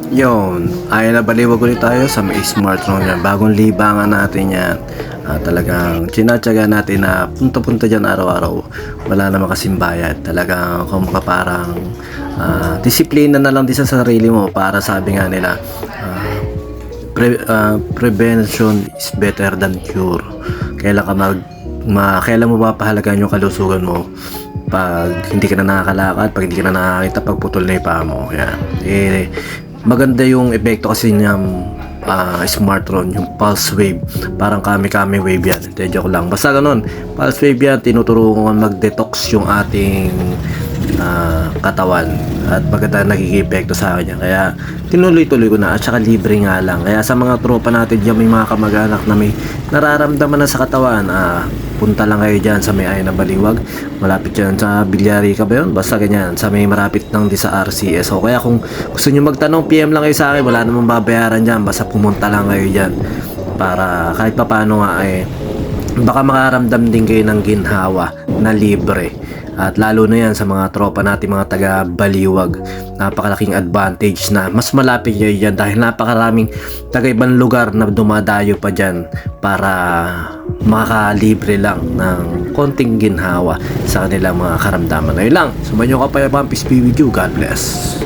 Yun, ay nabaliwag ulit tayo sa may smart room yan. Bagong libangan natin yan. Talagang tinatsaga natin na punta-punta dyan araw-araw. Wala naman kasing bayad. Talagang kumaka parang disiplina na lang din sa sarili mo para sabi nga nila prevention is better than cure. Kailan ka kailan mo papahalagaan yung kalusugan mo? Pag hindi ka na nakakalakad, pag hindi ka na nakakita, pag putol na yung paa mo. Yan. Maganda yung epekto kasi niyang smartphone, yung pulse wave. Parang kami-kami wave yan. Hindi, joke lang. Basta ganun. Pulse wave yan, tinuturuan mag-detox yung ating katawan. At maganda nagigipekto sa akin yan. Kaya tinuloy-tuloy ko na. At saka libre nga lang. Kaya sa mga tropa natin dyan, may mga kamag-anak na may nararamdaman na sa katawan, punta lang kayo dyan sa may Ayun na Baliwag. Malapit dyan sa Bilyarica ba yun? Basta ganyan, sa may marapit lang di sa RCS. O kaya kung gusto nyo magtanong, PM lang kayo sa akin. Wala namang babayaran dyan. Basta pumunta lang kayo dyan. Para kahit pa paano nga baka makaramdam din kayo ng ginhawa na libre. At lalo na yan sa mga tropa natin, mga taga Baliwag, napakalaking advantage na mas malapit kayo dyan dahil napakaraming taga ibang lugar na dumadayo pa dyan para makakalibre lang ng konting ginhawa sa kanilang mga karamdaman. Ayun lang, sumayo ka pa yung Pampis Video. God bless.